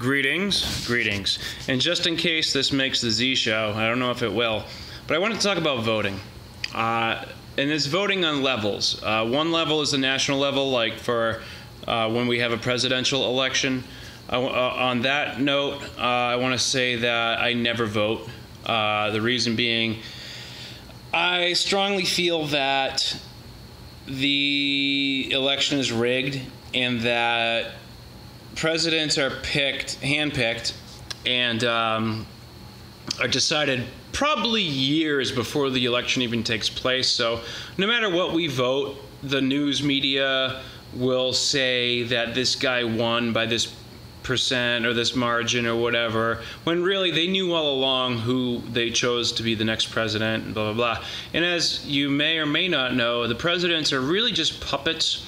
Greetings. And just in case this makes the Z Show, I don't know if it will, but I want to talk about voting. And it's voting on levels. One level is the national level, like for when we have a presidential election. On that note, I want to say that I never vote. The reason being, I strongly feel that the election is rigged and that presidents are handpicked, and are decided probably years before the election even takes place. So no matter what we vote, the news media will say that this guy won by this percent or this margin or whatever, when really they knew all along who they chose to be the next president, and blah, blah, blah. And as you may or may not know, the presidents are really just puppets.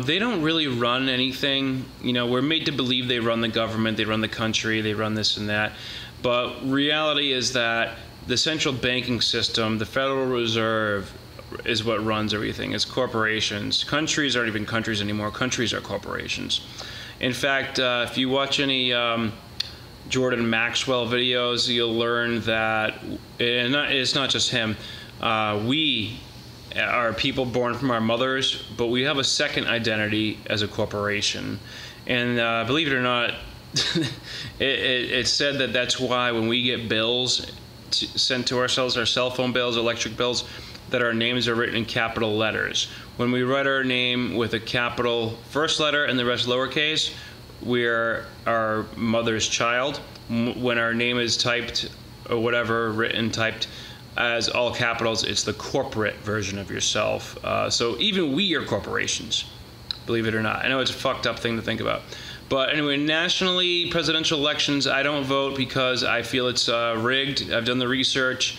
They don't really run anything. You know, we're made to believe they run the government, they run the country, they run this and that. But reality is that the central banking system, the Federal Reserve, is what runs everything. It's corporations. Countries aren't even countries anymore. Countries are corporations. In fact, if you watch any Jordan Maxwell videos, you'll learn that, and it's not just him, we are people born from our mothers, but we have a second identity as a corporation. And believe it or not, it's said that that's why when we get bills sent to ourselves, our cell phone bills, electric bills, that our names are written in capital letters. When we write our name with a capital first letter and the rest lowercase, we are our mother's child. When our name is typed or whatever, written, typed as all capitals, it's the corporate version of yourself. So even we are corporations, believe it or not. I know it's a fucked up thing to think about. But anyway, nationally, presidential elections, I don't vote because I feel it's rigged. I've done the research.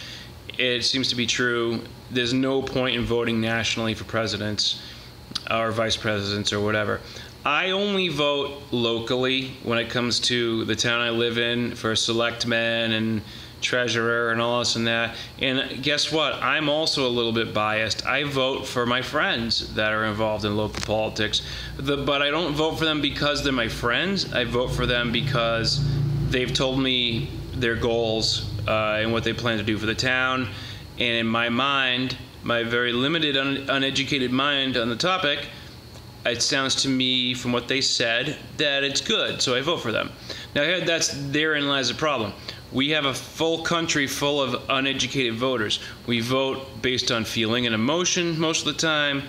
It seems to be true. There's no point in voting nationally for presidents or vice presidents or whatever. I only vote locally when it comes to the town I live in for selectmen and treasurer and all this and that. And guess what? I'm also a little bit biased. I vote for my friends that are involved in local politics. But I don't vote for them because they're my friends. I vote for them because they've told me their goals and what they plan to do for the town. And in my mind, my very limited, uneducated mind on the topic, it sounds to me from what they said that it's good, so I vote for them. Now, therein lies the problem. We have a full country full of uneducated voters. We vote based on feeling and emotion most of the time.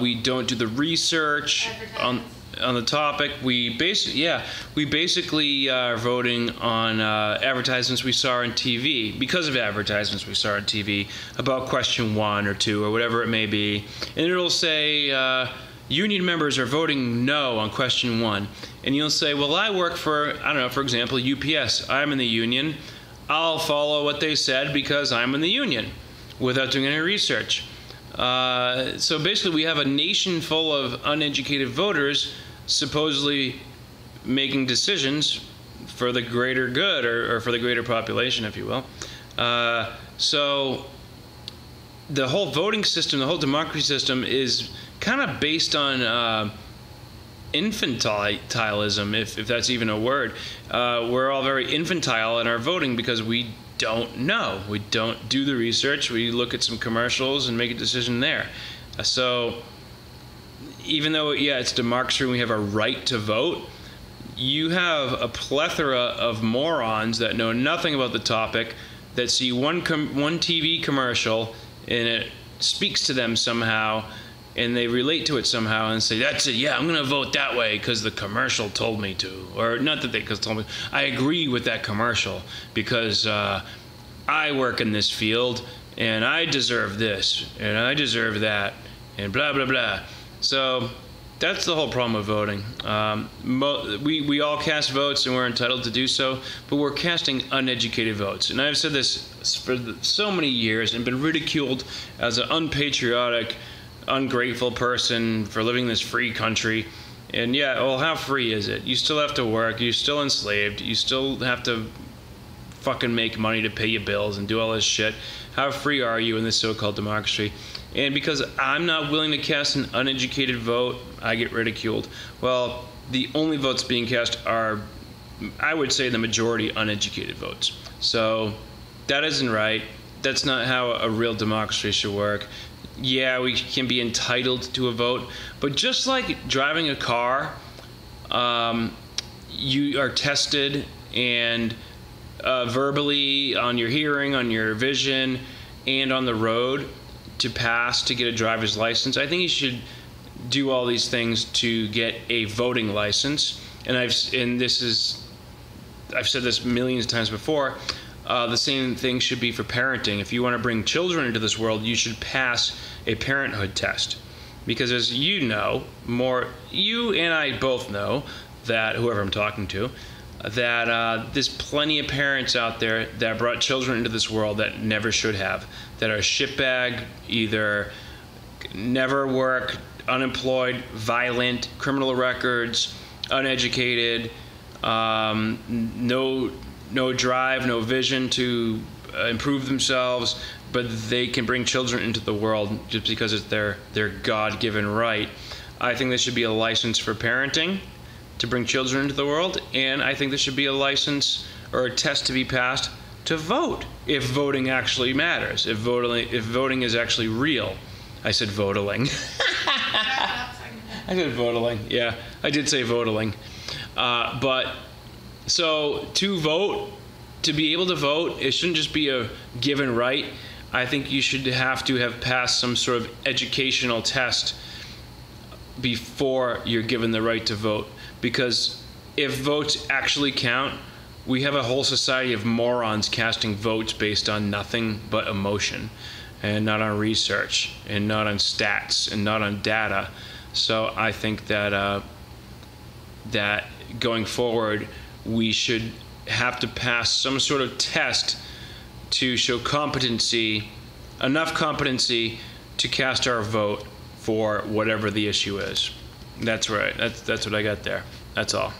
We don't do the research on the topic. We basically are voting on advertisements we saw on TV, because of advertisements we saw on TV about question 1 or 2 or whatever it may be. And it'll say, union members are voting no on question 1. And you'll say, well, I work for, I don't know, for example, UPS. I'm in the union. I'll follow what they said because I'm in the union without doing any research. So basically we have a nation full of uneducated voters supposedly making decisions for the greater good, or for the greater population, if you will. So the whole voting system, the whole democracy system is kind of based on infantilism, if that's even a word. We're all very infantile in our voting because we don't know. We don't do the research. We look at some commercials and make a decision there. So even though, yeah, it's democracy and we have a right to vote, you have a plethora of morons that know nothing about the topic, that see one TV commercial and it speaks to them somehow, and they relate to it somehow and say, that's it, yeah, I'm going to vote that way because the commercial told me to. Or not that they told me, I agree with that commercial because I work in this field and I deserve this and I deserve that and blah, blah, blah. So that's the whole problem with voting. We all cast votes and we're entitled to do so, but we're casting uneducated votes. And I've said this for so many years and been ridiculed as an unpatriotic, ungrateful person for living in this free country. And yeah, well, how free is it? You still have to work, you're still enslaved, you still have to fucking make money to pay your bills and do all this shit. How free are you in this so-called democracy? And because I'm not willing to cast an uneducated vote, I get ridiculed. Well, the only votes being cast are I would say the majority uneducated votes. So that isn't right. That's not how a real democracy should work. Yeah, we can be entitled to a vote, but just like driving a car, you are tested and verbally on your hearing, on your vision, and on the road to pass to get a driver's license. I think you should do all these things to get a voting license. And I've said this millions of times before. The same thing should be for parenting. If you want to bring children into this world, you should pass a parenthood test. Because as you know, you and I both know that, whoever I'm talking to, that there's plenty of parents out there that brought children into this world that never should have, that are shitbag, either never work, unemployed, violent, criminal records, uneducated, no drive, no vision to improve themselves, but they can bring children into the world just because it's their God-given right. I think there should be a license for parenting to bring children into the world, and I think there should be a license or a test to be passed to vote, if voting actually matters, if voting is actually real. I said voteling. I said voteling. Yeah, I did say voteling. But so to vote, to be able to vote, it shouldn't just be a given right. I think you should have to have passed some sort of educational test before you're given the right to vote. Because if votes actually count, we have a whole society of morons casting votes based on nothing but emotion, and not on research, and not on stats, and not on data. So I think that that going forward, we should have to pass some sort of test to show competency, enough competency to cast our vote for whatever the issue is. That's right. That's what I got there. That's all.